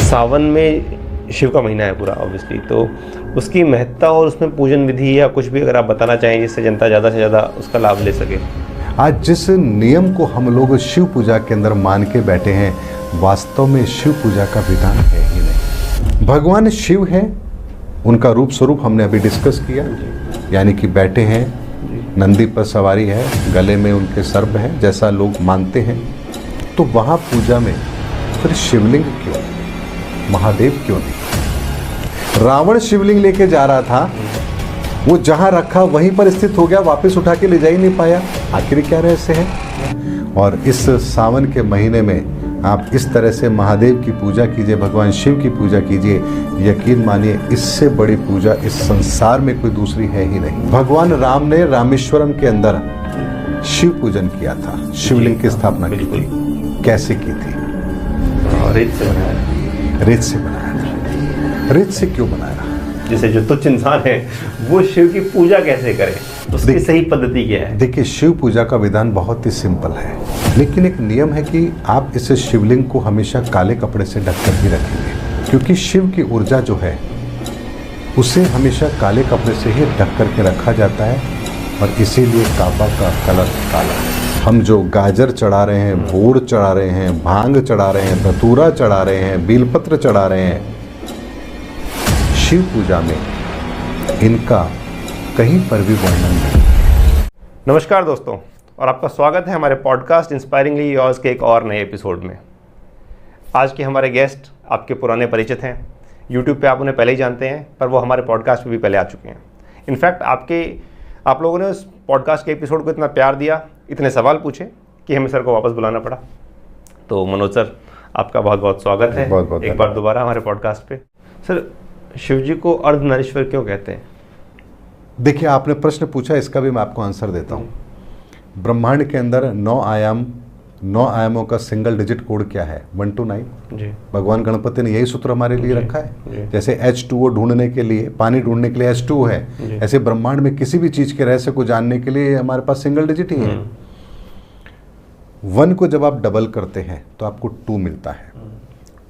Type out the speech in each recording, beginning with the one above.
सावन में शिव का महीना है पूरा ऑब्वियसली, तो उसकी महत्ता और उसमें पूजन विधि या कुछ भी अगर आप बताना चाहें जिससे जनता ज़्यादा से ज़्यादा उसका लाभ ले सके। आज जिस नियम को हम लोग शिव पूजा के अंदर मान के बैठे हैं, वास्तव में शिव पूजा का विधान है ही नहीं। भगवान शिव है, उनका रूप स्वरूप हमने अभी डिस्कस किया, यानी कि बैठे हैं, नंदी पर सवारी है, गले में उनके सर्प है, जैसा लोग मानते हैं। तो वहाँ पूजा में फिर शिवलिंग क्यों, महादेव क्यों नहीं? रावण शिवलिंग लेके जा रहा था, वो जहाँ रखा वहीं पर स्थित हो गया, वापस उठा के ले जा ही नहीं पाया। आखिर क्या रहस्य है? और इस सावन के महीने में आप इस तरह से महादेव की पूजा कीजिए, भगवान शिव की पूजा कीजिए। यकीन मानिए, इससे बड़ी पूजा इस संसार में कोई दूसरी है ही नहीं। भगवान राम ने रामेश्वरम के अंदर शिव पूजन किया था, शिवलिंग की स्थापना की थी। कैसे की थी? रेत से बनाया। रेत से बनाया था। रेत से क्यों बनाया? जैसे जो तुच्छ इंसान है वो शिव की पूजा कैसे करे, उसकी सही पद्धति क्या है? देखिए, शिव पूजा का विधान बहुत ही सिंपल है, लेकिन एक नियम है कि आप इस शिवलिंग को हमेशा काले कपड़े से ढक कर ही रखेंगे, क्योंकि शिव की ऊर्जा जो है उसे हमेशा काले कपड़े से ही ढक करके रखा जाता है, और इसीलिए काबा का कलर काला है। हम जो गाजर चढ़ा रहे हैं, बोर चढ़ा रहे हैं, भांग चढ़ा रहे हैं, धतूरा चढ़ा रहे हैं, बेलपत्र चढ़ा रहे हैं, शिव पूजा में इनका कहीं पर भी वर्णन नहीं। नमस्कार दोस्तों, और आपका स्वागत है हमारे पॉडकास्ट इंस्पायरिंगली योर्स के एक और नए एपिसोड में। आज के हमारे गेस्ट आपके पुराने परिचित हैं। यूट्यूब पे आप उन्हें पहले ही जानते हैं, पर वो हमारे पॉडकास्ट पे भी पहले आ चुके हैं। इनफैक्ट आप लोगों ने उस पॉडकास्ट के एपिसोड को इतना प्यार दिया, इतने सवाल पूछे कि हमें सर को वापस बुलाना पड़ा। तो मनोज सर, आपका बहुत बहुत स्वागत है एक बार दोबारा हमारे पॉडकास्ट पे। सर, शिव जी को अर्धनारीश्वर क्यों कहते हैं? देखिए, आपने प्रश्न पूछा, इसका भी मैं आपको आंसर देता हूँ। ब्रह्मांड के अंदर 9 आयामों का सिंगल डिजिट कोड क्या है? 1 to 9 जी। भगवान गणपति ने यही सूत्र हमारे लिए रखा है। जैसे H2O ढूंढने के लिए, पानी ढूंढने के लिए H2O है, ऐसे ब्रह्मांड में किसी भी चीज के रहस्य को जानने के लिए हमारे पास सिंगल डिजिट ही है। 1 को जब आप डबल करते हैं तो आपको 2 मिलता है।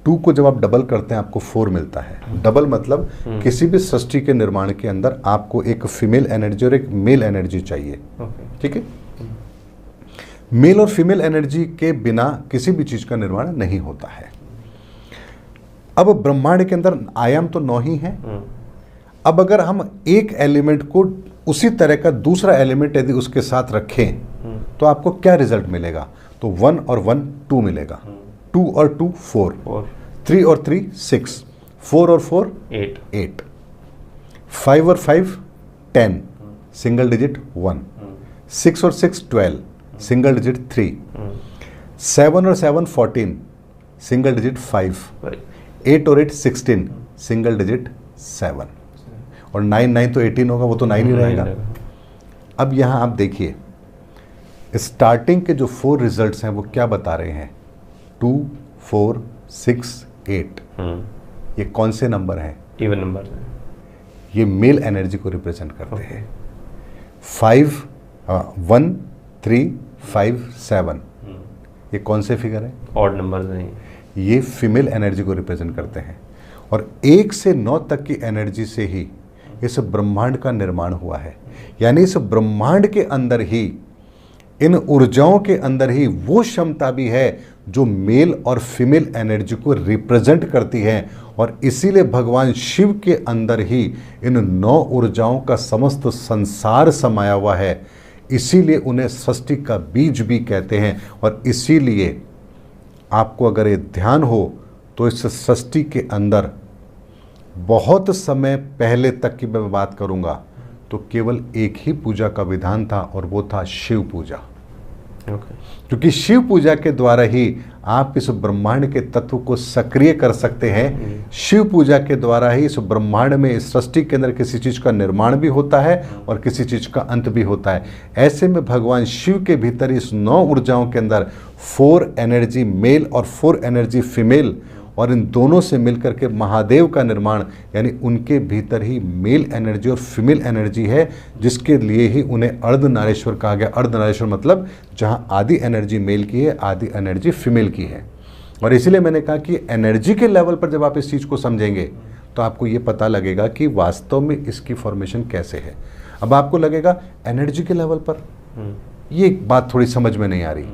2 को जब आप डबल करते हैं आपको 4 मिलता है। डबल मतलब किसी भी सृष्टि के निर्माण के अंदर आपको एक फीमेल एनर्जी और एक मेल एनर्जी चाहिए। ठीक है? मेल और फीमेल एनर्जी के बिना किसी भी चीज का निर्माण नहीं होता है। अब ब्रह्मांड के अंदर आयाम तो 9 ही हैं। अब अगर हम एक एलिमेंट को उसी तरह का दूसरा एलिमेंट यदि उसके साथ रखें तो आपको क्या रिजल्ट मिलेगा? तो 1 और 1 2 मिलेगा, 2 और 2 4, 3 और 3 6, 4 और 4 8, 5 और 5 10, सिंगल डिजिट 1, 6 और 6 12, सिंगल डिजिट 3, 7 और 7 14, सिंगल डिजिट 5, 8 और 8 16, सिंगल डिजिट 7, और 9 तो 18 होगा, वो तो 9 ही रहेगा। अब यहाँ आप देखिए, स्टार्टिंग के जो 4 रिजल्ट्स हैं वो क्या बता रहे हैं? 2 4 6 8। ये कौन से नंबर हैं? Even number. ये मेल एनर्जी को रिप्रेजेंट करते हैं। 1 3 5 7, ये कौन से फिगर है? ऑड नंबर नहीं, ये फीमेल एनर्जी को रिप्रेजेंट करते हैं। और 1 से 9 तक की एनर्जी से ही इस ब्रह्मांड का निर्माण हुआ है। यानी इस ब्रह्मांड के अंदर ही, इन ऊर्जाओं के अंदर ही वो क्षमता भी है जो मेल और फीमेल एनर्जी को रिप्रेजेंट करती है। और इसीलिए भगवान शिव के अंदर ही इन 9 ऊर्जाओं का समस्त संसार समाया हुआ है। इसीलिए उन्हें सृष्टि का बीज भी कहते हैं। और इसीलिए आपको अगर ये ध्यान हो तो इस सृष्टि के अंदर बहुत समय पहले तक की मैं बात करूंगा तो केवल एक ही पूजा का विधान था, और वो था शिव पूजा। क्योंकि शिव पूजा के द्वारा ही आप इस ब्रह्मांड के तत्व को सक्रिय कर सकते हैं। शिव पूजा के द्वारा ही इस ब्रह्मांड में, इस सृष्टि के अंदर किसी चीज का निर्माण भी होता है और किसी चीज का अंत भी होता है। ऐसे में भगवान शिव के भीतर इस 9 ऊर्जाओं के अंदर 4 एनर्जी मेल और 4 एनर्जी फीमेल, और इन दोनों से मिलकर के महादेव का निर्माण, यानी उनके भीतर ही मेल एनर्जी और फीमेल एनर्जी है, जिसके लिए ही उन्हें अर्धनारीश्वर कहा गया। अर्धनारीश्वर मतलब जहाँ आधी एनर्जी मेल की है, आधी एनर्जी फीमेल की है। और इसीलिए मैंने कहा कि एनर्जी के लेवल पर जब आप इस चीज़ को समझेंगे तो आपको ये पता लगेगा कि वास्तव में इसकी फॉर्मेशन कैसे है। अब आपको लगेगा एनर्जी के लेवल पर, ये बात थोड़ी समझ में नहीं आ रही।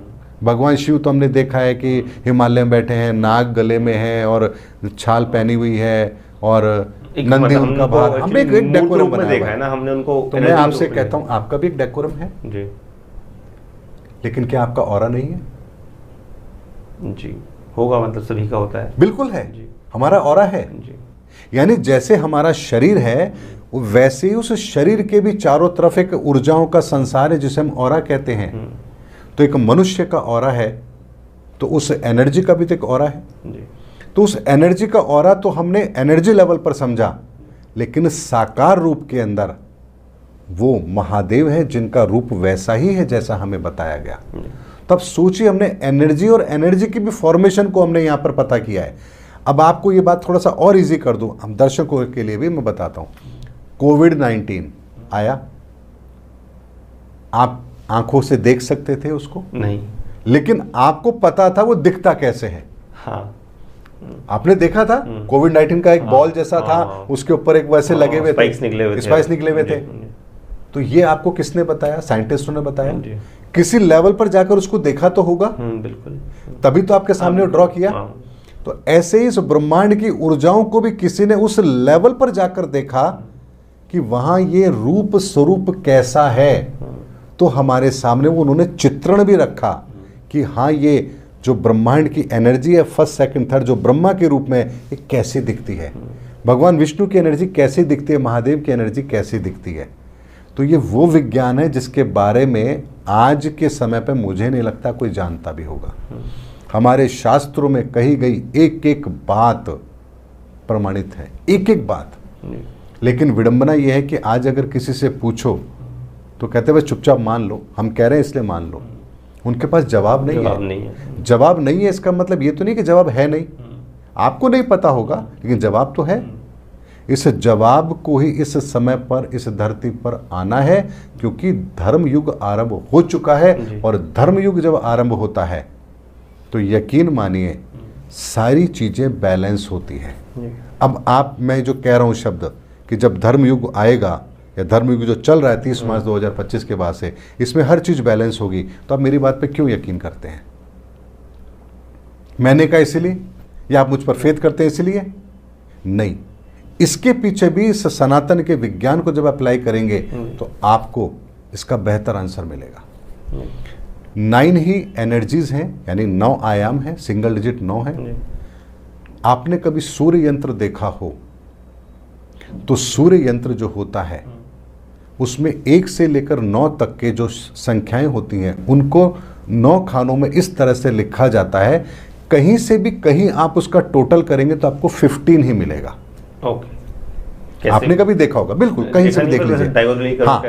भगवान शिव तो हमने देखा है कि हिमालय में बैठे हैं, नाग गले में है और छाल पहनी हुई है और नंदी उनका बाहर, हमने एक डेकोरम बनाया है ना, हमने उनको। तो मैं आपसे कहता हूं आपका भी एक डेकोरम है जी, लेकिन क्या आपका ऑरा नहीं है? जी होगा, मतलब सभी का होता है। बिल्कुल है जी, हमारा ऑरा है जी। यानी जैसे हमारा शरीर है वैसे ही उस शरीर के भी चारों तरफ एक ऊर्जाओं का संसार है जिसे हम ऑरा कहते हैं। तो एक मनुष्य का ऑरा है तो उस एनर्जी का भी तो एक ऑरा है जी। तो उस एनर्जी का ऑरा तो हमने एनर्जी लेवल पर समझा, लेकिन साकार रूप के अंदर वो महादेव है जिनका रूप वैसा ही है जैसा हमें बताया गया। तब सोचिए हमने एनर्जी और एनर्जी की भी फॉर्मेशन को हमने यहां पर पता किया है। अब आपको ये बात थोड़ा सा और इजी कर दूं, हम दर्शकों के लिए भी मैं बताता हूं। कोविड-19 आया, आप आंखों से देख सकते थे उसको? नहीं। लेकिन आपको पता था वो दिखता कैसे है। हाँ। आपने देखा था कोविड-19 का एक बॉल जैसा था, उसके ऊपर एक वैसे लगे हुए थे, स्पाइक्स निकले हुए थे। तो ये आपको किसने बताया? साइंटिस्टों ने बताया। किसी लेवल पर जाकर उसको देखा तो होगा, बिल्कुल, तभी तो आपके सामने ड्रॉ किया। तो ऐसे ही इस ब्रह्मांड की ऊर्जाओं को भी किसी ने उस लेवल पर जाकर देखा कि वहां ये रूप स्वरूप कैसा है, तो हमारे सामने वो उन्होंने चित्रण भी रखा कि हाँ ये जो ब्रह्मांड की एनर्जी है फर्स्ट सेकंड थर्ड जो ब्रह्मा के रूप में ये कैसे दिखती है, भगवान विष्णु की एनर्जी कैसे दिखती है, महादेव की एनर्जी कैसे दिखती है। तो ये वो विज्ञान है जिसके बारे में आज के समय पे मुझे नहीं लगता कोई जानता भी होगा। हमारे शास्त्रों में कही गई एक एक बात प्रमाणित है, एक एक बात। लेकिन विडंबना यह है कि आज अगर किसी से पूछो तो कहते हैं चुपचाप मान लो, हम कह रहे हैं इसलिए मान लो। उनके पास जवाब नहीं है। जवाब नहीं है इसका मतलब ये तो नहीं कि जवाब है नहीं, आपको नहीं पता होगा लेकिन जवाब तो है। इस जवाब को ही इस समय पर इस धरती पर आना है, क्योंकि धर्म युग आरंभ हो चुका है। और धर्म युग जब आरंभ होता है तो यकीन मानिए सारी चीजें बैलेंस होती हैं। अब आप, मैं जो कह रहा हूं शब्द कि जब धर्म युग आएगा या धर्म युग जो चल रहा है 30 मार्च 2025 के बाद से, इसमें हर चीज बैलेंस होगी, तो आप मेरी बात पे क्यों यकीन करते हैं? मैंने कहा इसलिए, या आप मुझ पर फेथ करते हैं इसलिए? नहीं, इसके पीछे भी इस सनातन के विज्ञान को जब अप्लाई करेंगे तो आपको इसका बेहतर आंसर मिलेगा। 9 ही एनर्जीज हैं, यानी 9 आयाम है, सिंगल डिजिट 9 है। आपने कभी सूर्य यंत्र देखा हो तो सूर्य यंत्र जो होता है उसमें 1 से लेकर 9 तक के जो संख्याएं होती हैं उनको 9 खानों में इस तरह से लिखा जाता है। कहीं से भी कहीं आप उसका टोटल करेंगे तो आपको 15 ही मिलेगा। आपने कभी देखा होगा? बिल्कुल, कहीं से भी देख लीजिए। हाँ,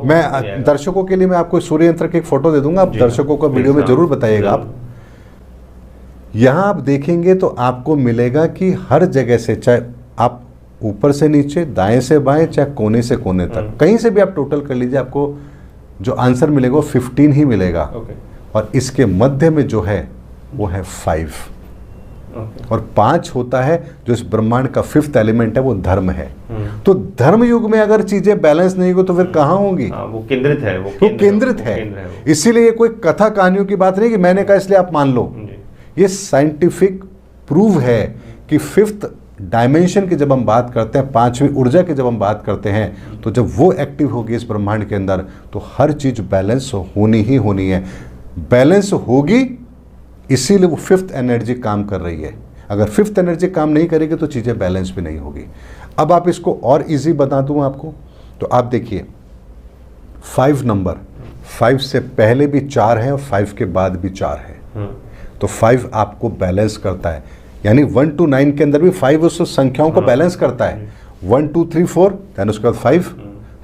मैं दर्शकों के लिए मैं आपको सूर्य यंत्र की एक फोटो दे दूंगा, आप दर्शकों को वीडियो में जरूर बताइएगा। आप यहां आप देखेंगे तो आपको मिलेगा कि हर जगह से, चाहे आप ऊपर से नीचे, दाएं से बाएं, चाहे कोने से कोने तक, कहीं से भी आप टोटल कर लीजिए, आपको जो आंसर मिलेगा वो 15 ही मिलेगा। और इसके मध्य में जो है वो है 5। और 5 होता है जो इस ब्रह्मांड का 5th एलिमेंट है, वो धर्म है। तो धर्म युग में अगर चीजें बैलेंस नहीं हो तो फिर कहां होंगी? वो केंद्रित है, वो केंद्रित है। इसीलिए ये कोई कथा कहानियों की बात नहीं कि मैंने कहा इसलिए आप मान लो। ये साइंटिफिक प्रूव है कि 5th डायमेंशन की जब हम बात करते हैं, 5वीं ऊर्जा की जब हम बात करते हैं, तो जब वो एक्टिव होगी इस ब्रह्मांड के अंदर तो हर चीज बैलेंस होनी ही होनी है। बैलेंस होगी इसीलिए वो 5th एनर्जी काम कर रही है। अगर 5th एनर्जी काम नहीं करेगी तो चीजें बैलेंस भी नहीं होगी। अब आप इसको और इजी बता दूं आपको, तो आप देखिए 5 नंबर, 5 से पहले भी 4 है और 5 के बाद भी 4 है। तो 5 आपको बैलेंस करता है, यानी 1 to 9 के अंदर भी 5 उस संख्याओं को बैलेंस करता है। 1 2 3 4, देन उसके बाद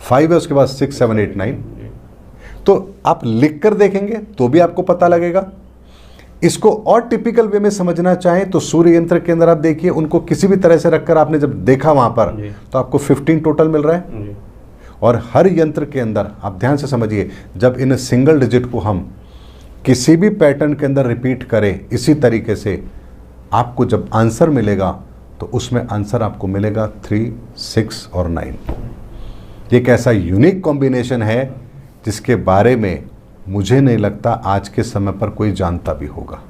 5 है, उसके बाद 6 7 8 9। तो आप लिख कर देखेंगे तो भी आपको पता लगेगा। इसको और टिपिकल वे में समझना चाहें तो सूर्य यंत्र के अंदर आप देखिए, उनको किसी भी तरह से रखकर आपने जब देखा वहां पर तो आपको 15 टोटल मिल रहा है। और हर यंत्र के अंदर आप ध्यान से समझिए, जब इन सिंगल डिजिट को हम किसी भी पैटर्न के अंदर रिपीट करें इसी तरीके से, आपको जब आंसर मिलेगा तो उसमें आंसर आपको मिलेगा 3, 6 और 9। ये एक ऐसा यूनिक कॉम्बिनेशन है जिसके बारे में मुझे नहीं लगता आज के समय पर कोई जानता भी होगा।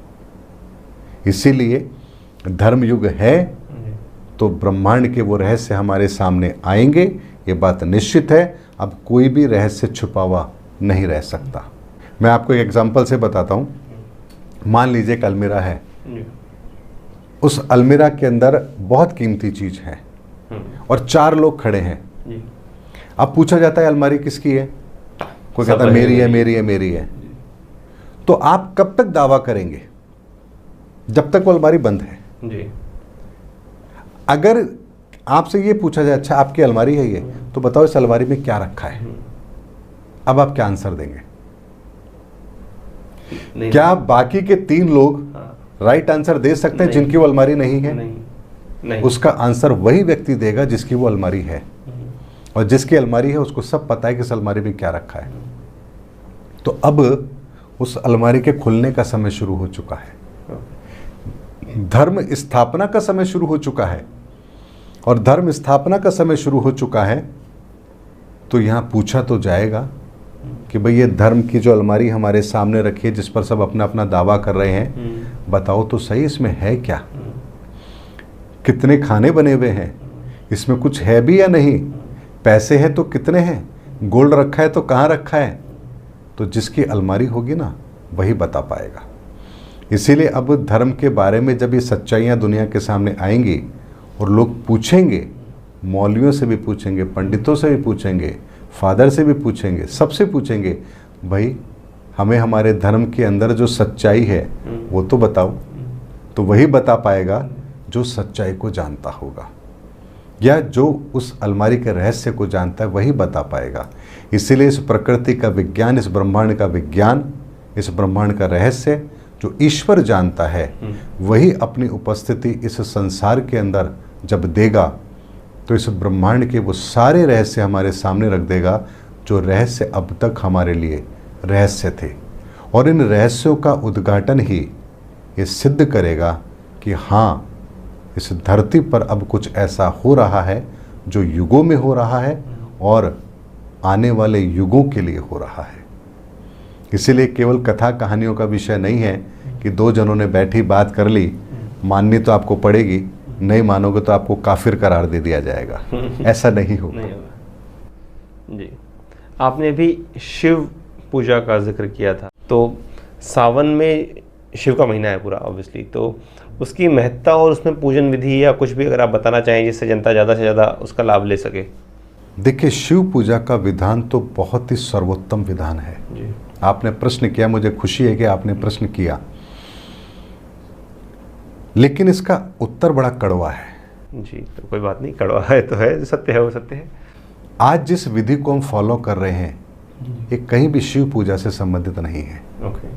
इसीलिए धर्मयुग है तो ब्रह्मांड के वो रहस्य हमारे सामने आएंगे, ये बात निश्चित है। अब कोई भी रहस्य छुपा हुआ नहीं रह सकता। मैं आपको एक एग्जांपल से बताता हूँ। मान लीजिए एक अलमीरा है, उस अलमीरा के अंदर बहुत कीमती चीज है और 4 लोग खड़े हैं। अब पूछा जाता है अलमारी किसकी है, कोई कहता है मेरी है, मेरी है, मेरी है। तो आप कब तक दावा करेंगे? जब तक वो अलमारी बंद है जी। अगर आपसे ये पूछा जाए अच्छा आपकी अलमारी है ये, तो बताओ इस अलमारी में क्या रखा है, अब आप क्या आंसर देंगे? नहीं, क्या बाकी के 3 लोग राइट आंसर दे सकते हैं जिनकी वो अलमारी नहीं है? नहीं। उसका आंसर वही व्यक्ति देगा जिसकी वो अलमारी है, और जिसकी अलमारी है उसको सब पता है कि इस अलमारी में क्या रखा है। तो अब उस अलमारी के खुलने का समय शुरू हो चुका है, धर्म स्थापना का समय शुरू हो चुका है। और धर्म स्थापना का समय शुरू हो चुका है तो यहां पूछा तो जाएगा कि भाई ये धर्म की जो अलमारी हमारे सामने रखी है जिस पर सब अपना अपना दावा कर रहे हैं, बताओ तो सही इसमें है क्या? कितने खाने बने हुए हैं, इसमें कुछ है भी या नहीं? पैसे हैं तो कितने हैं? गोल्ड रखा है तो कहाँ रखा है? तो जिसकी अलमारी होगी ना वही बता पाएगा। इसीलिए अब धर्म के बारे में जब ये सच्चाइयाँ दुनिया के सामने आएंगी और लोग पूछेंगे, मौलवियों से भी पूछेंगे, पंडितों से भी पूछेंगे, फादर से भी पूछेंगे, सबसे पूछेंगे भाई हमें हमारे धर्म के अंदर जो सच्चाई है वो तो बताओ। तो वही बता पाएगा जो सच्चाई को जानता होगा, या जो उस अलमारी के रहस्य को जानता है वही बता पाएगा। इसीलिए इस प्रकृति का विज्ञान, इस ब्रह्मांड का विज्ञान, इस ब्रह्मांड का रहस्य जो ईश्वर जानता है वही अपनी उपस्थिति इस संसार के अंदर जब देगा तो इस ब्रह्मांड के वो सारे रहस्य हमारे सामने रख देगा जो रहस्य अब तक हमारे लिए रहस्य थे। और इन रहस्यों का उद्घाटन ही ये सिद्ध करेगा कि हाँ, इस धरती पर अब कुछ ऐसा हो रहा है जो युगों में हो रहा है और आने वाले युगों के लिए हो रहा है। इसीलिए केवल कथा कहानियों का विषय नहीं है कि 2 जनों ने बैठी बात कर ली, माननी तो आपको पड़ेगी, नहीं मानोगे तो आपको काफिर करार दे दिया जाएगा। ऐसा नहीं होगा जी। आपने भी शिव पूजा का जिक्र किया था, तो सावन में शिव का महीना है पूरा ऑब्वियसली, तो उसकी महत्ता और उसमें पूजन विधि या कुछ भी अगर आप बताना चाहें जिससे जनता ज़्यादा से ज़्यादा उसका लाभ ले सके। देखिए, शिव पूजा का विधान तो बहुत ही सर्वोत्तम विधान है जी। आपने प्रश्न किया, मुझे खुशी है कि आपने प्रश्न किया, लेकिन इसका उत्तर बड़ा कड़वा है जी। तो कोई बात नहीं, कड़वा है तो है, सत्य है वो सत्य है। आज जिस विधि को हम फॉलो कर रहे हैं ये कहीं भी शिव पूजा से संबंधित नहीं है। ओके।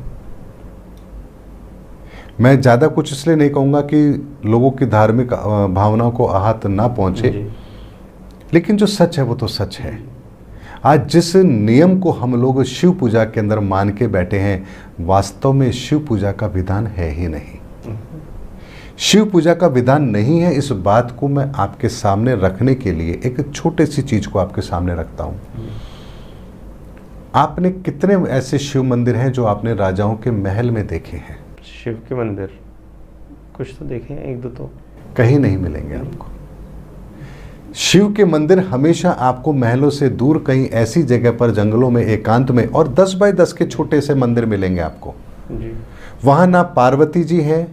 मैं ज़्यादा कुछ इसलिए नहीं कहूँगा कि लोगों की धार्मिक भावनाओं को आहत ना पहुँचे, लेकिन जो सच है वो तो सच है। आज जिस नियम को हम लोग शिव पूजा के अंदर मान के बैठे हैं, वास्तव में शिव पूजा का विधान है ही नहीं। शिव पूजा का विधान नहीं है, इस बात को मैं आपके सामने रखने के लिए एक छोटी सी चीज को आपके सामने रखता हूं। आपने कितने ऐसे शिव मंदिर हैं जो आपने राजाओं के महल में देखे हैं? शिव के मंदिर कुछ तो देखे हैं, 1-2 तो कहीं नहीं मिलेंगे आपको। शिव के मंदिर हमेशा आपको महलों से दूर कहीं ऐसी जगह पर, जंगलों में, एकांत में, और 10 बाय 10 के छोटे से मंदिर मिलेंगे आपको जी। वहां ना पार्वती जी है,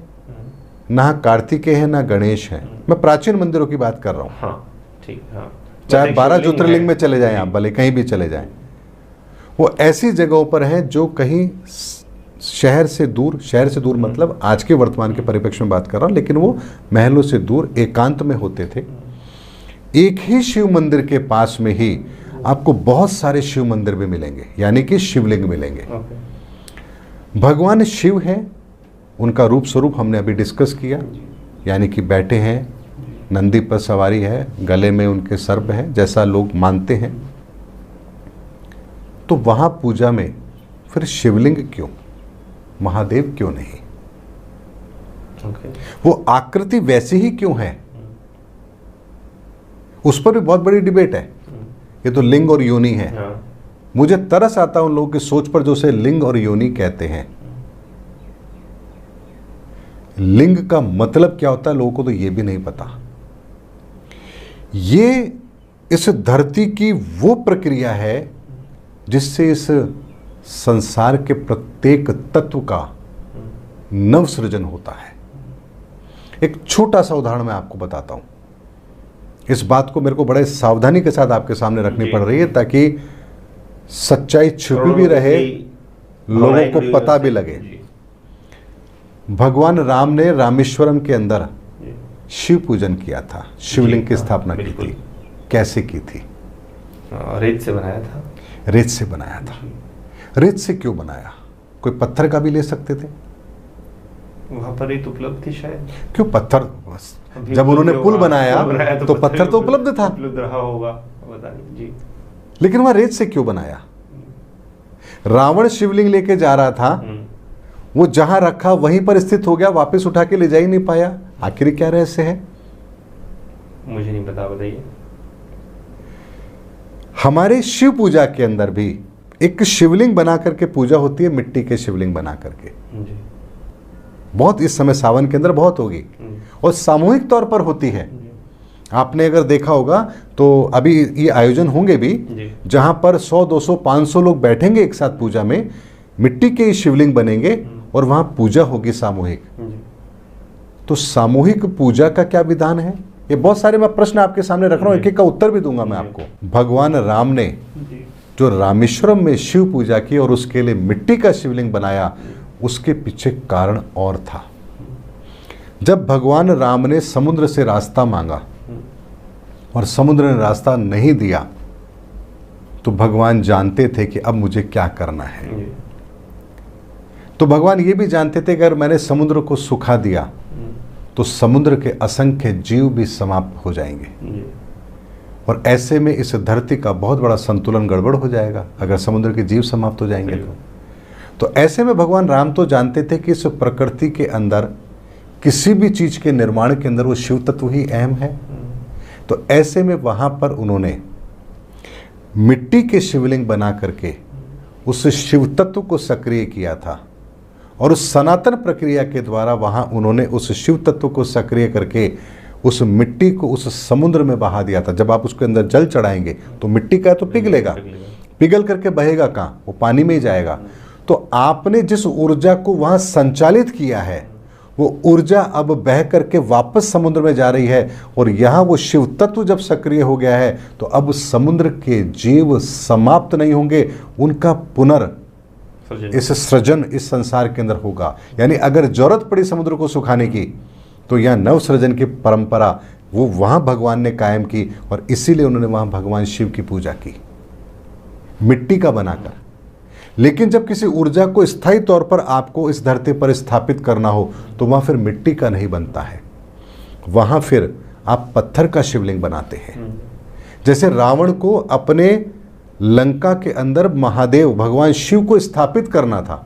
ना कार्तिकेय है, ना गणेश है। मैं प्राचीन मंदिरों की बात कर रहा हूँ। हाँ, ठीक, हाँ। चाहे 12 ज्योतिर्लिंग में चले जाएं आप, भले कहीं भी चले जाएं, वो ऐसी जगहों पर हैं जो कहीं शहर से दूर मतलब आज के वर्तमान के परिप्रेक्ष्य में बात कर रहा हूँ, लेकिन वो महलों से दूर एकांत में होते थे। एक ही शिव मंदिर के पास में ही आपको बहुत सारे शिव मंदिर भी मिलेंगे, यानी कि शिवलिंग मिलेंगे। भगवान शिव हैं, उनका रूप स्वरूप हमने अभी डिस्कस किया, यानी कि बैठे हैं, नंदी पर सवारी है, गले में उनके सर्प है, जैसा लोग मानते हैं। तो वहां पूजा में फिर शिवलिंग क्यों, महादेव क्यों नहीं? वो आकृति वैसी ही क्यों है, उस पर भी बहुत बड़ी डिबेट है। ये तो लिंग और योनि है। मुझे तरस आता है उन लोगों की सोच पर जो उसे लिंग और योनि कहते हैं। लिंग का मतलब क्या होता है लोगों को तो ये भी नहीं पता। ये इस धरती की वो प्रक्रिया है जिससे इस संसार के प्रत्येक तत्व का नव सृजन होता है। एक छोटा सा उदाहरण मैं आपको बताता हूं। इस बात को मेरे को बड़े सावधानी के साथ आपके सामने रखनी पड़ रही है ताकि सच्चाई छुपी भी रहे, लोगों को पता भी लगे। भगवान राम ने रामेश्वरम के अंदर शिव पूजन किया था, शिवलिंग की स्थापना की थी। कैसे की थी? रेत से बनाया था। रेत से बनाया था। रेत से क्यों बनाया? कोई पत्थर का भी ले सकते थे, वहां पर रेत उपलब्ध थी शायद। क्यों पत्थर? जब उन्होंने पुल बनाया तो पत्थर तो उपलब्ध था, उपलब्ध रहा होगा, पता नहीं जी। लेकिन वहां रेत से क्यों बनाया? रावण शिवलिंग लेके जा रहा था, वो जहां रखा वहीं पर स्थित हो गया, वापस उठा के ले जा ही नहीं पाया। आखिर क्या रहस्य है? मुझे नहीं पता, बताइए। हमारे शिव पूजा के अंदर भी एक शिवलिंग बना करके पूजा होती है, मिट्टी के शिवलिंग बना करके। बहुत इस समय सावन के अंदर बहुत होगी और सामूहिक तौर पर होती है। आपने अगर देखा होगा तो अभी ये आयोजन होंगे भी जहां पर 100, 200, 500 लोग बैठेंगे एक साथ पूजा में, मिट्टी के शिवलिंग बनेंगे और वहां पूजा होगी सामूहिक। तो सामूहिक पूजा का क्या विधान है? ये बहुत सारे मैं प्रश्न आपके सामने रख रहा हूं, एक एक का उत्तर भी दूंगा मैं आपको। भगवान राम ने जो रामेश्वरम में शिव पूजा की और उसके लिए मिट्टी का शिवलिंग बनाया, उसके पीछे कारण और था। जब भगवान राम ने समुद्र से रास्ता मांगा और समुद्र ने रास्ता नहीं दिया, तो भगवान जानते थे कि अब मुझे क्या करना है। तो भगवान ये भी जानते थे कि अगर मैंने समुद्र को सुखा दिया तो समुद्र के असंख्य जीव भी समाप्त हो जाएंगे और ऐसे में इस धरती का बहुत बड़ा संतुलन गड़बड़ हो जाएगा अगर समुद्र के जीव समाप्त हो जाएंगे। तो ऐसे में भगवान राम तो जानते थे कि इस प्रकृति के अंदर किसी भी चीज के निर्माण के अंदर वो शिव तत्व ही अहम है। तो ऐसे में वहां पर उन्होंने मिट्टी के शिवलिंग बना करके उस शिव तत्व को सक्रिय किया था और उस सनातन प्रक्रिया के द्वारा वहां उन्होंने उस शिव तत्व को सक्रिय करके उस मिट्टी को उस समुद्र में बहा दिया था। जब आप उसके अंदर जल चढ़ाएंगे तो मिट्टी का तो पिघलेगा, पिघल करके बहेगा कहाँ? वो पानी में ही जाएगा। तो आपने जिस ऊर्जा को वहां संचालित किया है वो ऊर्जा अब बह करके वापस समुद्र में जा रही है और यहाँ वो शिव तत्व जब सक्रिय हो गया है तो अब समुद्र के जीव समाप्त नहीं होंगे, उनका इस सृजन इस संसार के अंदर होगा। यानी अगर जरूरत पड़ी समुद्र को सुखाने की तो यह नव सृजन की परंपरा वो वहां भगवान ने कायम की और इसीलिए उन्होंने वहां भगवान शिव की पूजा की मिट्टी का बनाकर। लेकिन जब किसी ऊर्जा को स्थायी तौर पर आपको इस धरती पर स्थापित करना हो तो वहां फिर मिट्टी का नहीं बनता है, वहां फिर आप पत्थर का शिवलिंग बनाते हैं। जैसे रावण को अपने लंका के अंदर महादेव भगवान शिव को स्थापित करना था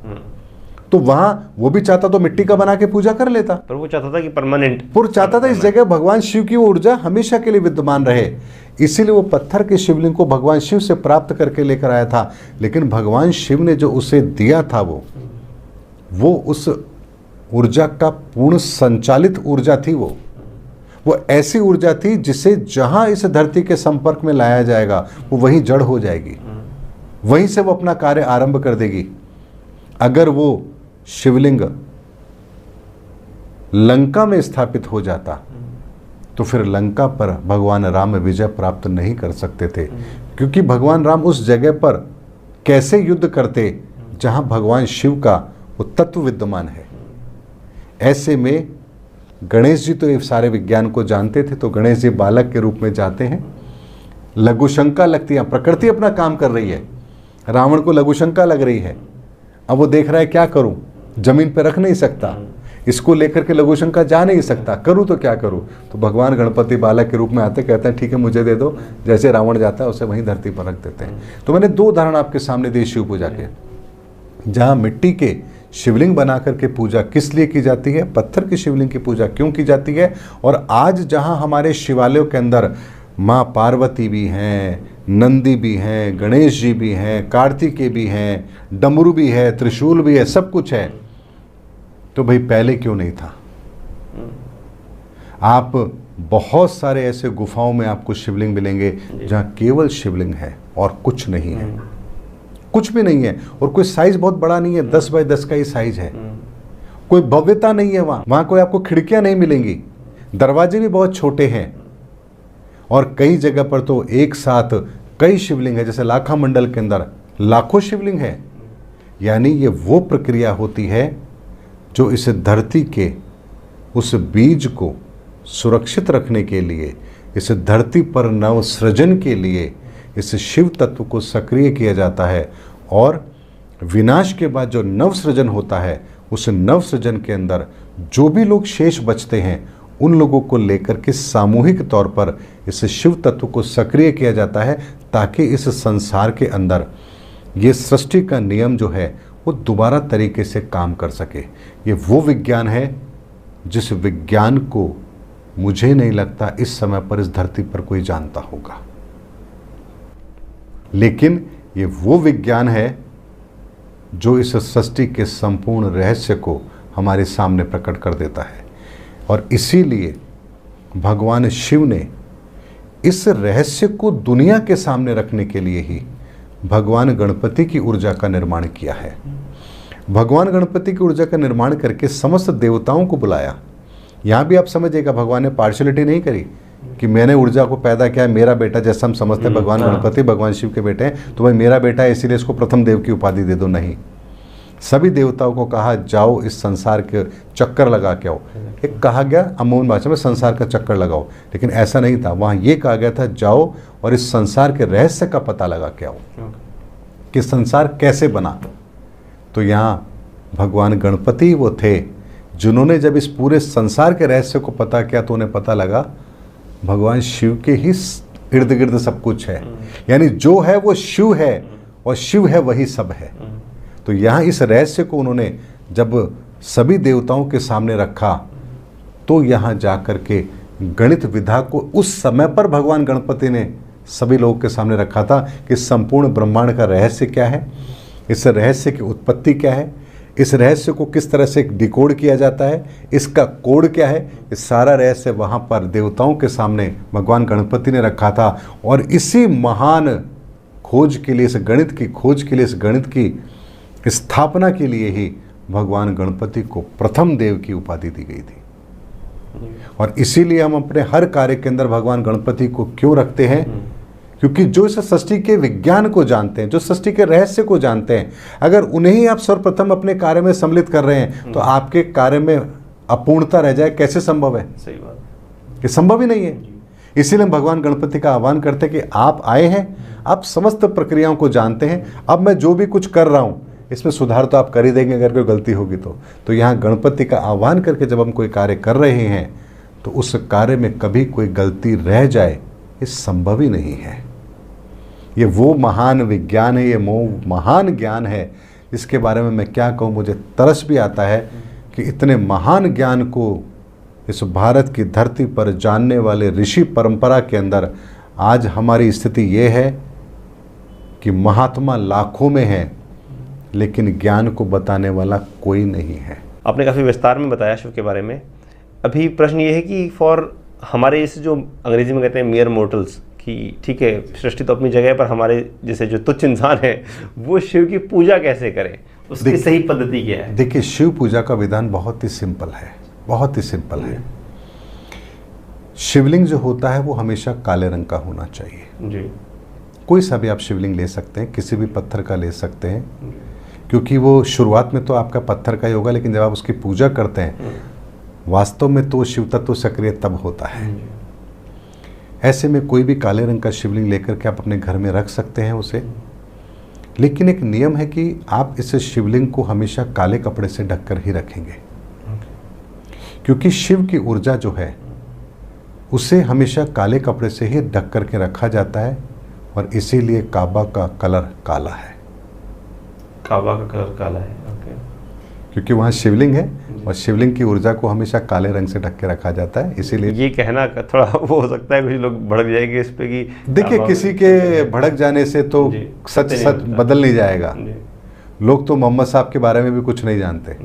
तो वहां वो भी चाहता तो मिट्टी का बना के पूजा कर लेता, पर वो चाहता था कि परमानेंट, वो चाहता था इस जगह भगवान शिव की ऊर्जा हमेशा के लिए विद्यमान रहे। इसीलिए वो पत्थर के शिवलिंग को भगवान शिव से प्राप्त करके लेकर आया था। लेकिन भगवान शिव ने जो उसे दिया था वो उस ऊर्जा का पूर्ण संचालित ऊर्जा थी। वो ऐसी ऊर्जा थी जिसे जहां इस धरती के संपर्क में लाया जाएगा वो वहीं जड़ हो जाएगी, वहीं से वो अपना कार्य आरंभ कर देगी। अगर वो शिवलिंग लंका में स्थापित हो जाता तो फिर लंका पर भगवान राम विजय प्राप्त नहीं कर सकते थे, क्योंकि भगवान राम उस जगह पर कैसे युद्ध करते जहां भगवान शिव का वो तत्व विद्यमान है। ऐसे में गणेश जी तो ये सारे विज्ञान को जानते थे, तो गणेश जी बालक के रूप में जाते हैं। लघुशंका लगती है, प्रकृति अपना काम कर रही है, रावण को लघुशंका लग रही है। अब वो देख रहा है क्या करूं, जमीन पे रख नहीं सकता, इसको लेकर के लघुशंका जा नहीं सकता, करूं तो क्या करूं। तो भगवान गणपति बालक के रूप में आते, कहते हैं ठीक है मुझे दे दो, जैसे रावण जाता है उसे वहीं धरती पर रख देते हैं। तो मैंने दो उदाहरण आपके सामने दिए शिव पूजा के, जहां मिट्टी के शिवलिंग बना करके पूजा किस लिए की जाती है, पत्थर की शिवलिंग की पूजा क्यों की जाती है। और आज जहां हमारे शिवालयों के अंदर माँ पार्वती भी हैं, नंदी भी हैं, गणेश जी भी हैं, कार्तिकेय भी हैं, डमरू भी है, त्रिशूल भी है, सब कुछ है, तो भाई पहले क्यों नहीं था। आप बहुत सारे ऐसे गुफाओं में आपको शिवलिंग मिलेंगे जहां केवल शिवलिंग है और कुछ नहीं है, कुछ भी नहीं है, और कोई साइज बहुत बड़ा नहीं है, 10 बाय 10 का ही साइज है, कोई भव्यता नहीं है वहां कोई आपको खिड़कियां नहीं मिलेंगी, दरवाजे भी बहुत छोटे हैं, और कई जगह पर तो एक साथ कई शिवलिंग है, जैसे लाखा मंडल के अंदर लाखों शिवलिंग है। यानी ये वो प्रक्रिया होती है जो इस धरती के उस बीज को सुरक्षित रखने के लिए, इस धरती पर नव सृजन के लिए इस शिव तत्व को सक्रिय किया जाता है, और विनाश के बाद जो नव सृजन होता है उस नव सृजन के अंदर जो भी लोग शेष बचते हैं उन लोगों को लेकर के सामूहिक तौर पर इस शिव तत्व को सक्रिय किया जाता है, ताकि इस संसार के अंदर ये सृष्टि का नियम जो है वो दोबारा तरीके से काम कर सके। ये वो विज्ञान है जिस विज्ञान को मुझे नहीं लगता इस समय पर इस धरती पर कोई जानता होगा, लेकिन ये वो विज्ञान है जो इस सृष्टि के संपूर्ण रहस्य को हमारे सामने प्रकट कर देता है। और इसीलिए भगवान शिव ने इस रहस्य को दुनिया के सामने रखने के लिए ही भगवान गणपति की ऊर्जा का निर्माण किया है। भगवान गणपति की ऊर्जा का निर्माण करके समस्त देवताओं को बुलाया। यहाँ भी आप समझिएगा, भगवान ने पार्शलिटी नहीं करी कि मैंने ऊर्जा को पैदा किया है, मेरा बेटा, जैसा हम समझते हैं भगवान गणपति भगवान शिव के बेटे हैं, तो भाई मेरा बेटा है इसीलिए इसको प्रथम देव की उपाधि दे दो। नहीं, सभी देवताओं को कहा जाओ इस संसार के चक्कर लगा के आओ। एक कहा गया अमूल भाषा में संसार का चक्कर लगाओ, लेकिन ऐसा नहीं था, वहाँ ये कहा गया था जाओ और इस संसार के रहस्य का पता लगा के आओ कि संसार कैसे बना। तो यहाँ भगवान गणपति वो थे जिन्होंने जब इस पूरे संसार के रहस्य को पता किया तो उन्हें पता लगा भगवान शिव के ही इर्द गिर्द सब कुछ है, यानी जो है वो शिव है और शिव है वही सब है। तो यहाँ इस रहस्य को उन्होंने जब सभी देवताओं के सामने रखा तो यहाँ जाकर के गणित विधा को उस समय पर भगवान गणपति ने सभी लोगों के सामने रखा था कि संपूर्ण ब्रह्मांड का रहस्य क्या है, इस रहस्य की उत्पत्ति क्या है, इस रहस्य को किस तरह से डिकोड किया जाता है, इसका कोड क्या है, इस सारा रहस्य वहाँ पर देवताओं के सामने भगवान गणपति ने रखा था। और इसी महान खोज के लिए, इस गणित की खोज के लिए, इस गणित की स्थापना के लिए ही भगवान गणपति को प्रथम देव की उपाधि दी गई थी। और इसीलिए हम अपने हर कार्य के अंदर भगवान गणपति को क्यों रखते हैं, क्योंकि जो इस सृष्टि के विज्ञान को जानते हैं, जो सृष्टि के रहस्य को जानते हैं, अगर उन्हें ही आप सर्वप्रथम अपने कार्य में सम्मिलित कर रहे हैं तो आपके कार्य में अपूर्णता रह जाए, कैसे संभव है। सही बात, ये संभव ही नहीं है। इसीलिए हम भगवान गणपति का आह्वान करते हैं कि आप आए हैं, आप समस्त प्रक्रियाओं को जानते हैं, अब मैं जो भी कुछ कर रहा हूँ इसमें सुधार तो आप कर ही देंगे अगर कोई गलती होगी तो यहाँ गणपति का आह्वान करके जब हम कोई कार्य कर रहे हैं तो उस कार्य में कभी कोई गलती रह जाए ये संभव ही नहीं है। ये वो महान विज्ञान है, ये महान ज्ञान है जिसके बारे में मैं क्या कहूँ, मुझे तरस भी आता है कि इतने महान ज्ञान को इस भारत की धरती पर जानने वाले ऋषि परंपरा के अंदर आज हमारी स्थिति ये है कि महात्मा लाखों में हैं लेकिन ज्ञान को बताने वाला कोई नहीं है। आपने काफ़ी विस्तार में बताया शिव के बारे में। अभी प्रश्न ये है कि फॉर हमारे इस जो अंग्रेजी में कहते हैं मियर मोर्टल्स, कि ठीक है सृष्टि तो अपनी जगह है, पर हमारे जैसे जो तुच्छ इंसान है वो शिव की पूजा कैसे करें, उसकी सही पद्धति क्या है। देखिए, शिव पूजा का विधान बहुत ही सिंपल है, बहुत ही सिंपल है। शिवलिंग जो होता है वो हमेशा काले रंग का होना चाहिए जी। कोई सा भी आप शिवलिंग ले सकते हैं, किसी भी पत्थर का ले सकते हैं, क्योंकि वो शुरुआत में तो आपका पत्थर का ही होगा, लेकिन जब आप उसकी पूजा करते हैं वास्तव में तो शिव तत्व सक्रिय तब होता है। ऐसे में कोई भी काले रंग का शिवलिंग लेकर के आप अपने घर में रख सकते हैं उसे, लेकिन एक नियम है कि आप इस शिवलिंग को हमेशा काले कपड़े से ढककर ही रखेंगे, क्योंकि शिव की ऊर्जा जो है उसे हमेशा काले कपड़े से ही ढक करके रखा जाता है, और इसीलिए काबा का कलर काला है। काबा का कलर काला है, ओके। क्योंकि वहाँ शिवलिंग है और शिवलिंग की ऊर्जा को हमेशा काले रंग से ढक के रखा जाता है, इसीलिए। ये कहना थोड़ा वो हो सकता है, कुछ लोग भड़क जाएंगे इस पे कि देखिए, किसी के भड़क जाने से तो सच बदल नहीं जाएगा। लोग तो मोहम्मद साहब के बारे में भी कुछ नहीं जानते,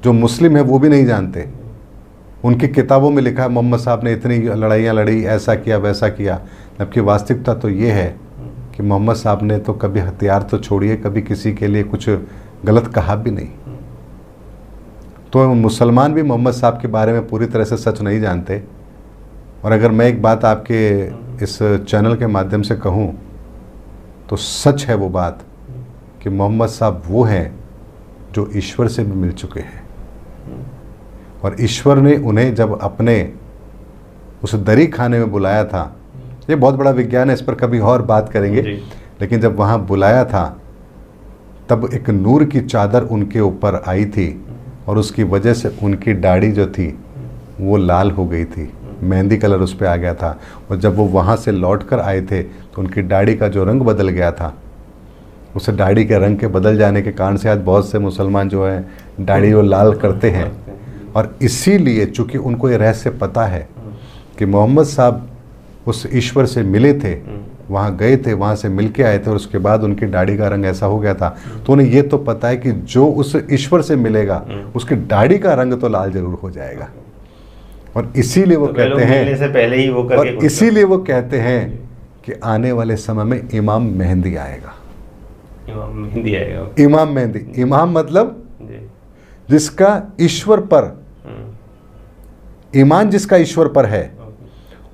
जो मुस्लिम है वो भी नहीं जानते। उनकी किताबों में लिखा है मोहम्मद साहब ने इतनी लड़ाइयाँ लड़ी, ऐसा किया वैसा किया, जबकि वास्तविकता तो ये है कि मोहम्मद साहब ने तो कभी हथियार तो छोड़िए, कभी किसी के लिए कुछ गलत कहा भी नहीं। तो मुसलमान भी मोहम्मद साहब के बारे में पूरी तरह से सच नहीं जानते। और अगर मैं एक बात आपके इस चैनल के माध्यम से कहूँ तो सच है वो बात कि मोहम्मद साहब वो हैं जो ईश्वर से भी मिल चुके हैं, और ईश्वर ने उन्हें जब अपने उस दरी खाने में बुलाया था, ये बहुत बड़ा विज्ञान है, इस पर कभी और बात करेंगे, लेकिन जब वहाँ बुलाया था तब एक नूर की चादर उनके ऊपर आई थी और उसकी वजह से उनकी दाढ़ी जो थी वो लाल हो गई थी, मेहंदी कलर उस पर आ गया था। और जब वो वहाँ से लौट कर आए थे तो उनकी दाढ़ी का जो रंग बदल गया था, उस दाढ़ी के रंग के बदल जाने के कारण से आज बहुत से मुसलमान जो हैं दाढ़ी वो लाल करते हैं। और इसीलिए चूँकि उनको ये रहस्य पता है कि मोहम्मद साहब उस ईश्वर से मिले थे, वहाँ गए थे, वहाँ से मिल के आए थे, और उसके बाद उनकी दाढ़ी का रंग ऐसा हो गया था, तो उन्हें ये तो पता है कि जो उस ईश्वर से मिलेगा उसकी दाढ़ी का रंग तो लाल जरूर हो जाएगा। और इसीलिए वो कहते हैं से पहले ही वो करके, और इसीलिए वो कहते हैं कि आने वाले समय में इमाम मेहंदी आएगा। इमाम मेहंदी आएगा। इमाम मेहंदी, इमाम मतलब जिसका ईश्वर पर ईमान, जिसका ईश्वर पर है,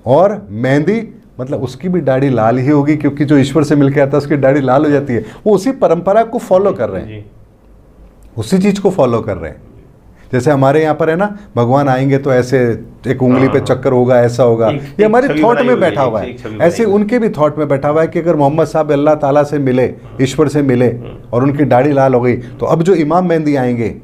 और मेहंदी मतलब उसकी भी दाढ़ी लाल ही होगी, क्योंकि जो ईश्वर से मिलकर आता है उसकी दाढ़ी लाल हो जाती है। वो उसी परंपरा को फॉलो कर रहे हैं, उसी चीज को फॉलो कर रहे हैं। जैसे हमारे यहाँ पर है ना, भगवान आएंगे तो ऐसे एक उंगली पे चक्कर होगा, ऐसा होगा, ये हमारी थॉट में बैठा हुआ है। ऐसे उनके भी थॉट में बैठा हुआ है कि अगर मोहम्मद साहब अल्लाह ताला से मिले, ईश्वर से मिले, और उनकी दाढ़ी लाल हो गई, तो अब जो इमाम मेहंदी आएंगे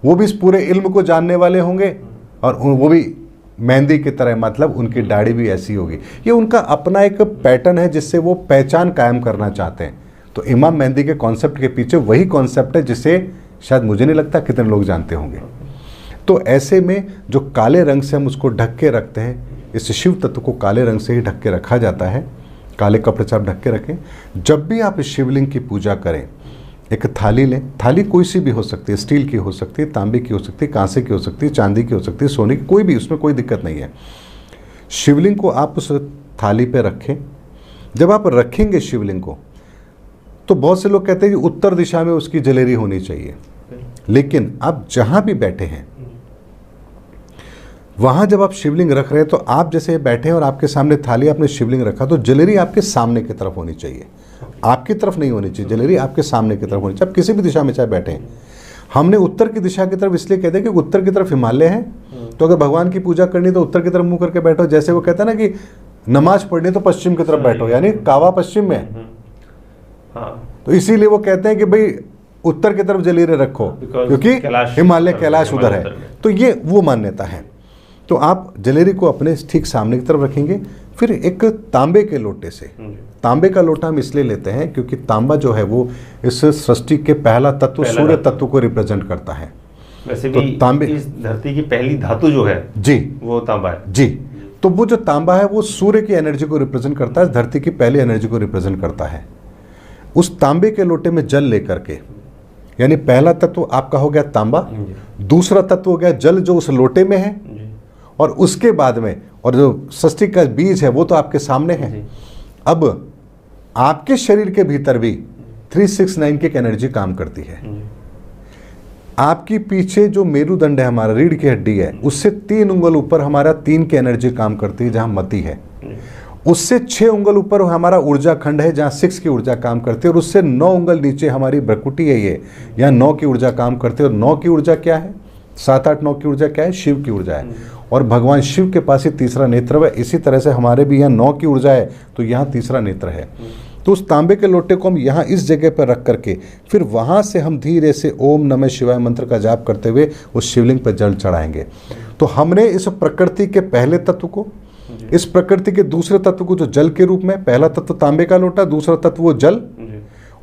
वो भी इस पूरे इल्म को जानने वाले होंगे, और वो भी मेहंदी की तरह, मतलब उनकी दाढ़ी भी ऐसी होगी। ये उनका अपना एक पैटर्न है जिससे वो पहचान कायम करना चाहते हैं। तो इमाम मेहंदी के कॉन्सेप्ट के पीछे वही कॉन्सेप्ट है जिसे शायद मुझे नहीं लगता कितने लोग जानते होंगे। तो ऐसे में जो काले रंग से हम उसको ढक के रखते हैं, इस शिव तत्व को काले रंग से ही ढक के रखा जाता है। काले कपड़े से आप ढक के रखें। जब भी आप इस शिवलिंग की पूजा करें, एक थाली लें, थाली कोई सी भी हो सकती है, स्टील की हो सकती है, तांबे की हो सकती है, कांसे की हो सकती है, चांदी की हो सकती है, सोने की, कोई भी, उसमें कोई दिक्कत नहीं है। शिवलिंग को आप उस थाली पे रखें। जब आप रखेंगे शिवलिंग को, तो बहुत से लोग कहते हैं कि उत्तर दिशा में उसकी जलेरी होनी चाहिए, लेकिन आप जहाँ भी बैठे हैं वहाँ जब आप शिवलिंग रख रहे हैं, तो आप जैसे बैठे हैं और आपके सामने थाली, आपने शिवलिंग रखा, तो जलेरी आपके सामने की तरफ होनी चाहिए, आपकी तरफ नहीं होनी चाहिए। जलेरी आपके सामने की तरफ होनी चाहिए, आप किसी भी दिशा में चाहे बैठे हैं। हमने उत्तर की दिशा की तरफ इसलिए कहते हैं कि उत्तर की तरफ हिमालय है, तो अगर भगवान की पूजा करनी तो उत्तर की तरफ मुंह करके बैठो। जैसे वो कहता है ना कि नमाज पढ़नी तो पश्चिम की तरफ बैठो, यानी कावा पश्चिम में, तो इसीलिए वो कहते हैं कि भाई उत्तर की तरफ जलेरी रखो, क्योंकि हिमालय कैलाश उधर है। तो ये वो मान्यता है। तो आप जलेरी को अपने ठीक सामने की तरफ रखेंगे। फिर एक तांबे के लोटे से, तांबे का लोटा हम इसलिए लेते हैं क्योंकि तांबा जो है वो इस सृष्टि के पहला तत्व, सूर्य तत्व को रिप्रेजेंट करता है। वैसे तो भी तांबे, इस धरती की पहली धातु जो है जी, वो तांबा है जी। तो वो जो तांबा है वो सूर्य की एनर्जी को रिप्रेजेंट करता है, धरती की पहली एनर्जी को रिप्रेजेंट करता है। उस तांबे के लोटे में जल लेकर के, यानी पहला तत्व आपका हो गया तांबा, दूसरा तत्व हो गया जल जो उस लोटे में है, और उसके बाद में, और जो सृष्टि का बीज है वो तो आपके सामने है। अब आपके शरीर के भीतर भी 369 की एक एनर्जी काम करती है। आपकी पीछे जो मेरुदंड है हमारा, रीढ़ की हड्डी है, उससे 3 उंगल ऊपर हमारा 3 की एनर्जी काम करती है, जहां मति है। उससे 6 उंगल ऊपर हमारा ऊर्जा खंड है, जहां 6 की ऊर्जा काम करती है, और उससे 9 उंगल नीचे हमारी भ्रकुटी है, ये यहाँ 9 की ऊर्जा काम करती है। और 9 की ऊर्जा क्या है? 7, 8, 9 की ऊर्जा क्या है? शिव की ऊर्जा है। और भगवान शिव के पास ही तीसरा नेत्र है। इसी तरह से हमारे भी यहाँ 9 की ऊर्जा है, तो यहाँ तीसरा नेत्र है। तो उस तांबे के लोटे को हम यहाँ इस जगह पर रख करके, फिर वहाँ से हम धीरे से ओम नमः शिवाय मंत्र का जाप करते हुए उस शिवलिंग पर जल चढ़ाएंगे। तो हमने इस प्रकृति के पहले तत्व को, इस प्रकृति के दूसरे तत्व को, जो जल के रूप में, पहला तत्व तांबे का लोटा, दूसरा तत्व वो जल,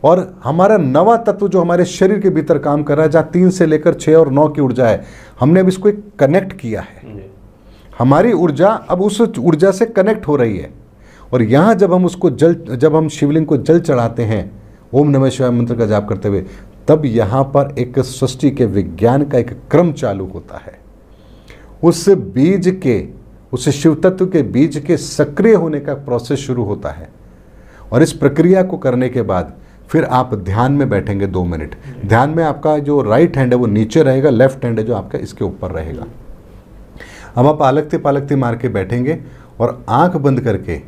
और हमारा नवा तत्व जो हमारे शरीर के भीतर काम कर रहा है, जहाँ 3 से लेकर 6 और 9 की ऊर्जा है, हमने अब इसको एक कनेक्ट किया है। हमारी ऊर्जा अब उस ऊर्जा से कनेक्ट हो रही है। और यहाँ जब हम शिवलिंग को जल चढ़ाते हैं ओम नमः शिवाय मंत्र का जाप करते हुए, तब यहाँ पर एक सृष्टि के विज्ञान का एक क्रम चालू होता है। उस शिव तत्व के बीज के सक्रिय होने का प्रोसेस शुरू होता है। और इस प्रक्रिया को करने के बाद फिर आप ध्यान में बैठेंगे 2 मिनट। ध्यान में आपका जो राइट हैंड है वो नीचे रहेगा, लेफ्ट हैंड है जो आपका इसके ऊपर रहेगा। अब आप पालकते पालकते मार के बैठेंगे और आंख बंद करके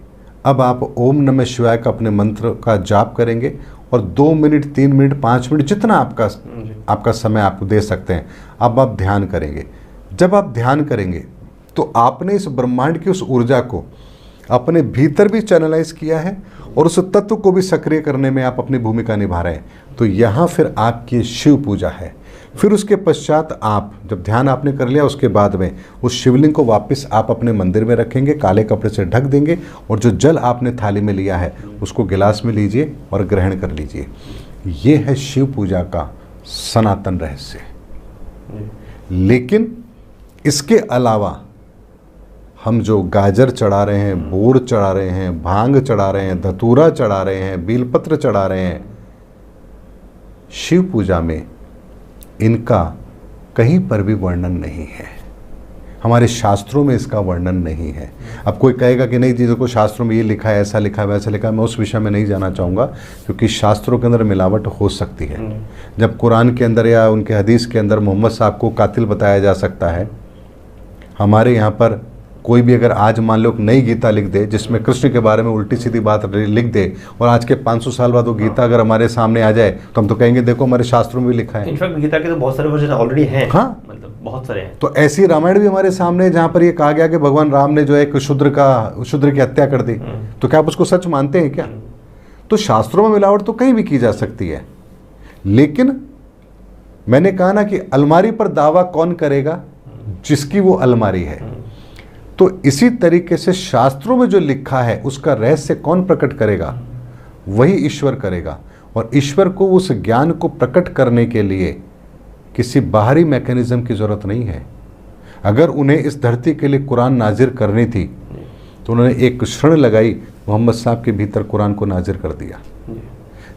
अब आप ओम नमः शिवाय का अपने मंत्र का जाप करेंगे और 2 मिनट, 3 मिनट, 5 मिनट, जितना आपका समय आप दे सकते हैं, अब आप ध्यान करेंगे। जब आप ध्यान करेंगे तो आपने इस ब्रह्मांड की उस ऊर्जा को अपने भीतर भी चैनलाइज किया है और उस तत्व को भी सक्रिय करने में आप अपनी भूमिका निभा रहे हैं। तो यहाँ फिर आपकी शिव पूजा है। फिर उसके पश्चात आप जब ध्यान आपने कर लिया, उसके बाद में उस शिवलिंग को वापस आप अपने मंदिर में रखेंगे, काले कपड़े से ढक देंगे और जो जल आपने थाली में लिया है उसको गिलास में लीजिए और ग्रहण कर लीजिए। ये है शिव पूजा का सनातन रहस्य। लेकिन इसके अलावा हम जो गाजर चढ़ा रहे हैं, बोर चढ़ा रहे हैं, भांग चढ़ा रहे हैं, धतूरा चढ़ा रहे हैं, बेलपत्र चढ़ा रहे हैं, शिव पूजा में इनका कहीं पर भी वर्णन नहीं है। हमारे शास्त्रों में इसका वर्णन नहीं है। अब कोई कहेगा कि नहीं जी, देखो शास्त्रों में ये लिखा है, ऐसा लिखा है, वैसा लिखा है, मैं उस विषय में नहीं जाना चाहूँगा, क्योंकि शास्त्रों के अंदर मिलावट हो सकती है। जब कुरान के अंदर या उनके हदीस के अंदर मोहम्मद साहब को कातिल बताया जा सकता है, हमारे यहाँ पर कोई भी अगर आज मान लो नई गीता लिख दे जिसमें कृष्ण के बारे में उल्टी सीधी बात लिख दे और आज के 500 साल बाद वो गीता अगर हमारे सामने आ जाए तो हम तो कहेंगे देखो हमारे शास्त्रों में भी लिखा है। इनफैक्ट गीता के तो बहुत सारे वर्जन ऑलरेडी हैं। हाँ, मतलब बहुत सारे हैं। तो ऐसी रामायण भी हमारे सामने जहाँ पर ये कहा गया कि भगवान राम ने जो है एक शूद्र की हत्या कर दी, तो क्या आप उसको सच मानते हैं क्या? तो शास्त्रों में मिलावट तो कहीं भी की जा सकती है। लेकिन मैंने कहा ना कि अलमारी पर दावा कौन करेगा? जिसकी वो अलमारी है। तो इसी तरीके से शास्त्रों में जो लिखा है उसका रहस्य कौन प्रकट करेगा? वही ईश्वर करेगा। और ईश्वर को उस ज्ञान को प्रकट करने के लिए किसी बाहरी मैकेनिज्म की ज़रूरत नहीं है। अगर उन्हें इस धरती के लिए कुरान नाजिर करनी थी तो उन्होंने एक क्षण लगाई, मोहम्मद साहब के भीतर कुरान को नाजिर कर दिया।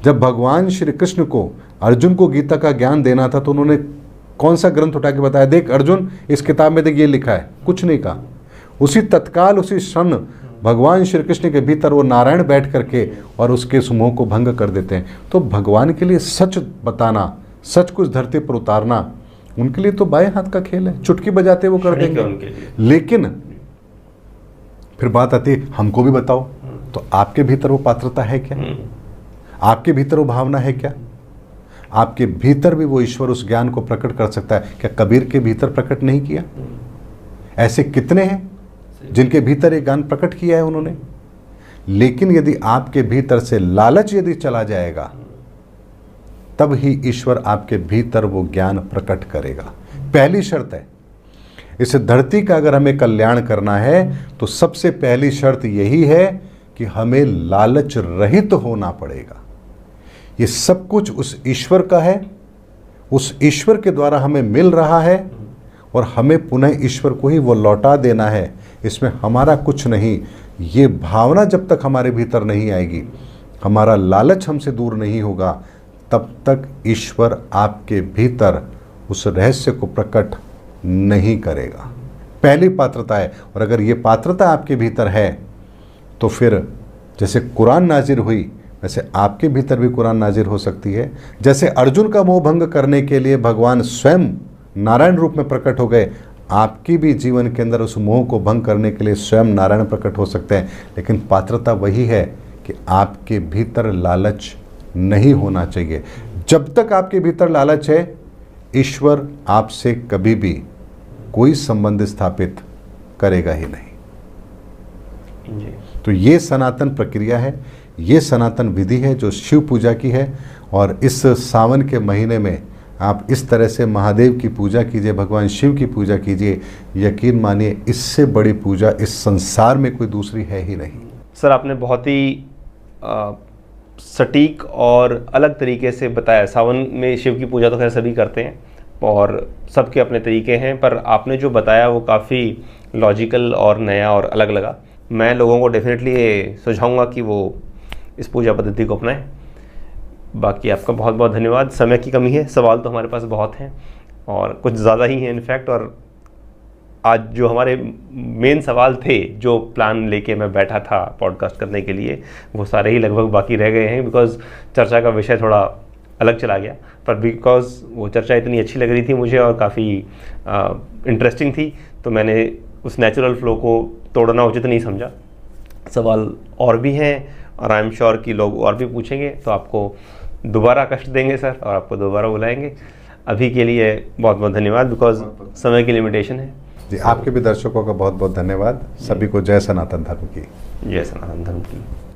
जब भगवान श्री कृष्ण को अर्जुन को गीता का ज्ञान देना था तो उन्होंने कौन सा ग्रंथ उठा के बताया, देख अर्जुन इस किताब में देख ये लिखा है? कुछ नहीं कहा। उसी तत्काल उसी क्षण भगवान श्री कृष्ण के भीतर वो नारायण बैठ करके और उसके समूह को भंग कर देते हैं। तो भगवान के लिए सच बताना, सच को इस धरती पर उतारना उनके लिए तो बाएं हाथ का खेल है, चुटकी बजाते वो कर देंगे। लेकिन फिर बात आती है हमको भी बताओ, तो आपके भीतर वो पात्रता है क्या? आपके भीतर वो भावना है क्या? आपके भीतर भी वो ईश्वर उस ज्ञान को प्रकट कर सकता है क्या? कबीर के भीतर प्रकट नहीं किया? ऐसे कितने हैं जिनके भीतर एक ज्ञान प्रकट किया है उन्होंने। लेकिन यदि आपके भीतर से लालच यदि चला जाएगा तब ही ईश्वर आपके भीतर वो ज्ञान प्रकट करेगा। पहली शर्त है, इस धरती का अगर हमें कल्याण करना है तो सबसे पहली शर्त यही है कि हमें लालच रहित होना पड़ेगा। ये सब कुछ उस ईश्वर का है, उस ईश्वर के द्वारा हमें मिल रहा है और हमें पुनः ईश्वर को ही वो लौटा देना है। इसमें हमारा कुछ नहीं। ये भावना जब तक हमारे भीतर नहीं आएगी, हमारा लालच हमसे दूर नहीं होगा, तब तक ईश्वर आपके भीतर उस रहस्य को प्रकट नहीं करेगा। पहली पात्रता है। और अगर ये पात्रता आपके भीतर है तो फिर जैसे कुरान नाजिर हुई वैसे आपके भीतर भी कुरान नाजिर हो सकती है। जैसे अर्जुन का मोह भंग करने के लिए भगवान स्वयं नारायण रूप में प्रकट हो गए, आपकी भी जीवन के अंदर उस मोह को भंग करने के लिए स्वयं नारायण प्रकट हो सकते हैं। लेकिन पात्रता वही है कि आपके भीतर लालच नहीं होना चाहिए। जब तक आपके भीतर लालच है, ईश्वर आपसे कभी भी कोई संबंध स्थापित करेगा ही नहीं। तो ये सनातन प्रक्रिया है, ये सनातन विधि है जो शिव पूजा की है। और इस सावन के महीने में आप इस तरह से महादेव की पूजा कीजिए, भगवान शिव की पूजा कीजिए। यकीन मानिए इससे बड़ी पूजा इस संसार में कोई दूसरी है ही नहीं। सर, आपने बहुत ही सटीक और अलग तरीके से बताया। सावन में शिव की पूजा तो खैर सभी करते हैं और सबके अपने तरीके हैं, पर आपने जो बताया वो काफ़ी लॉजिकल और नया और अलग लगा। मैं लोगों को डेफिनेटली ये सुझाऊंगा कि वो इस पूजा पद्धति को अपनाएं। बाकी आपका बहुत बहुत धन्यवाद। समय की कमी है, सवाल तो हमारे पास बहुत हैं और कुछ ज़्यादा ही हैं इनफैक्ट, और आज जो हमारे मेन सवाल थे, जो प्लान लेके मैं बैठा था पॉडकास्ट करने के लिए, वो सारे ही लगभग बाकी रह गए हैं, बिकॉज़ चर्चा का विषय थोड़ा अलग चला गया। पर बिकॉज़ वो चर्चा इतनी अच्छी लग रही थी मुझे और काफ़ी इंटरेस्टिंग थी, तो मैंने उस नेचुरल फ्लो को तोड़ना उचित नहीं समझा। सवाल और भी हैं और आई एम श्योर कि लोग और भी पूछेंगे, तो आपको दोबारा कष्ट देंगे सर और आपको दोबारा बुलाएंगे। अभी के लिए बहुत बहुत धन्यवाद, बिकॉज़ समय की लिमिटेशन है जी। आपके भी दर्शकों का बहुत बहुत धन्यवाद। सभी को जय सनातन धर्म की। जय सनातन धर्म की।